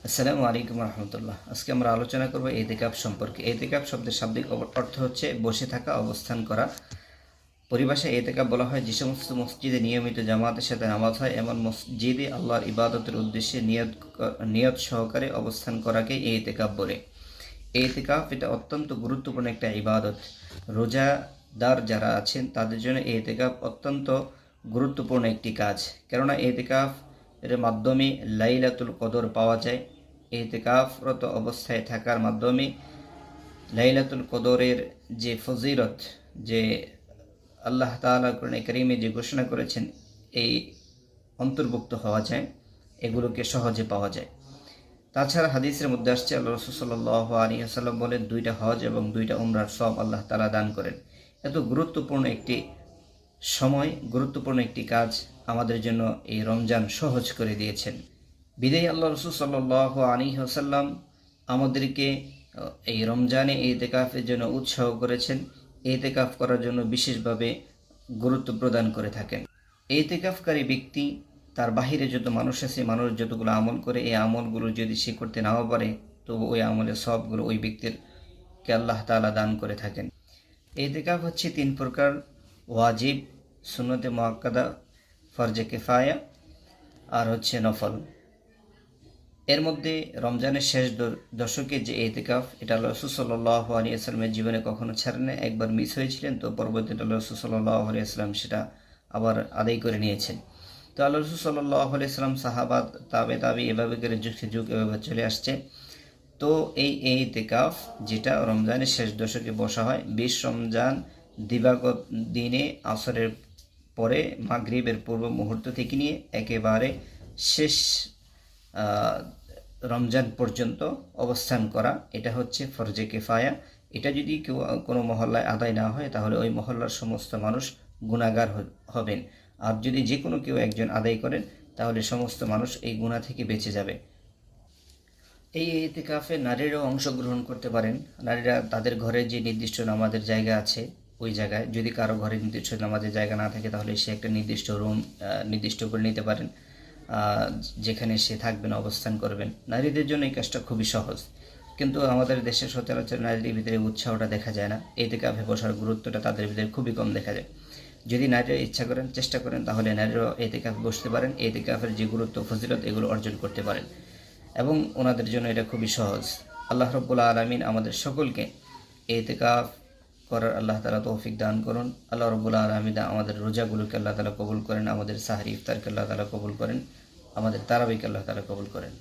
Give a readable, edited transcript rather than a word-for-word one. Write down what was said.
আসসালামু আলাইকুম রহমতুল্লাহ। আজকে আমরা আলোচনা করব এতেকাফ সম্পর্কে। এতেকাফ শব্দের শাব্দিক অর্থ হচ্ছে বসে থাকা, অবস্থান করা। পরিভাষায় এতেকাফ বলা হয় যে সমস্ত মসজিদে নিয়মিত জামাতের সাথে নামাজ হয় এমন মসজিদে আল্লাহর ইবাদতের উদ্দেশ্যে নিয়ত সহকারে অবস্থান করাকে এতেকাফ বলে। এতেকাফ এটা অত্যন্ত গুরুত্বপূর্ণ একটা ইবাদত। রোজাদার যারা আছেন তাদের জন্য এতেকাফ অত্যন্ত গুরুত্বপূর্ণ একটি কাজ, কেননা এতেকাফ এর মাধ্যমে লাইলাতুল কদর পাওয়া যায়। এতেকাফরত অবস্থায় থাকার মাধ্যমে লাইলাতুল কদরের যে ফজিলত, যে আল্লাহ তাআলা কোরআনে কারীমে যে ঘোষণা করেছেন, এই অন্তর্ভুক্ত হওয়া যায়, এগুলোকে সহজে পাওয়া যায়। তাছাড়া হাদিসের মধ্যে আসছে আল্লাহ রাসূল সাল্লাল্লাহু আলাইহি ওয়াসাল্লাম বলেন, 2টা হজ এবং 2টা উমরার সব আল্লাহ তাআলা দান করেন। এত গুরুত্বপূর্ণ একটি সময়, গুরুত্বপূর্ণ একটি কাজ আমাদের জন্য এই রমজান সহজ করে দিয়েছেন। বিদায়ী আল্লাহ রাসূল সাল্লাল্লাহু আলাইহি ওয়াসাল্লাম আমাদেরকে এই রমজানে ইতিকাফের জন্য উৎসাহ করেছেন। ইতিকাফ করার জন্য বিশেষভাবে গুরুত্ব প্রদান করে থাকেন। ইতিকাফকারী ব্যক্তি তার বাহিরে যত মানুষ আছে, মানুষ যতগুলো আমল করে, এই আমলগুলো যদি সে করতে নাও পারে, তবু ওই আমলের সবগুলো ওই ব্যক্তিরকে আল্লাহ তাআলা দান করে থাকেন। ইতিকাফ হচ্ছে 3 প্রকার: ওয়াজিব, সুন্নতে মুআক্কাদা, ফরজে কিফায়া আর হচ্ছে নফল। এর মধ্যে রমজানের শেষ দশকে যে ইতিকাফ, এটা আল্লাহ রাসূল সাল্লাল্লাহু আলাইহি ওয়াসাল্লামের জীবনে কখনো ছাড়েন না। একবার মিস হয়েছিলেন, তো পরবর্তীতে আল্লাহ রাসূল সাল্লাল্লাহু আলাইহি ওয়াসাল্লাম সেটা আবার আদায় করে নিয়েছেন। তো আল্লাহ রাসূল সাল্লাল্লাহু আলাইহি ওয়াসাল্লাম, সাহাবা, তাবে এভাবে করে যুগ যুগ এভাবে চলে আসছে। তো এই ইতিকাফ যেটা রমজানের শেষ দশকে বসা হয়, 20 রমজান দিবাগত দিনে আসরের পরে মাগরিবের পূর্ব মুহূর্ত থেকে নিয়ে একেবারে শেষ রমজান পর্যন্ত অবস্থান করা, এটা হচ্ছে ফরজে কিফায়া। এটা যদি কেউ কোনো মহল্লায় আদায় না হয়, তাহলে ওই মহল্লার সমস্ত মানুষ গুনাহগার হবেন। আর যদি যে কোনো কেউ একজন আদায় করেন, তাহলে সমস্ত মানুষ এই গুনাহ থেকে বেঁচে যাবে। এই ইতিকাফে নারীরাও অংশগ্রহণ করতে পারেন। নারীরা তাদের ঘরে যে নির্দিষ্ট নামাজের জায়গা আছে, ওই জায়গায়, যদি কারো ঘরে নির্দিষ্ট নামাজের জায়গা না থাকে, তাহলে সে একটা নির্দিষ্ট রুম নির্দিষ্ট করে নিতে পারেন, যেখানে সে থাকবেন, অবস্থান করবেন। নারীদের জন্য এই কাজটা খুবই সহজ, কিন্তু আমাদের দেশের সচরাচর নারীদের ভিতরে উৎসাহটা দেখা যায় না। ইতিকাফে বসার গুরুত্বটা তাদের ভিতরে খুবই কম দেখা যায়। যদি নারীরা ইচ্ছা করেন, চেষ্টা করেন, তাহলে নারীরাও ইতিকাফে বসতে পারেন। ইতিকাফের যে গুরুত্ব, ফজিলত, এগুলো অর্জন করতে পারেন এবং ওনাদের জন্য এটা খুবই সহজ। আল্লাহ রাব্বুল আলামিন আমাদের সকলকে ইতিকাফ করার আল্লাহ তাআলা তৌফিক দান করুন। আল্লাহ রাব্বুল আলামিন আমাদের রোজাগুলোকে আল্লাহ তাআলা কবুল করেন, আমাদের সাহরি ইফতারকে আল্লাহ তাআলা কবুল করেন, আমাদের তারাবিকে আল্লাহ তাআলা কবুল করেন।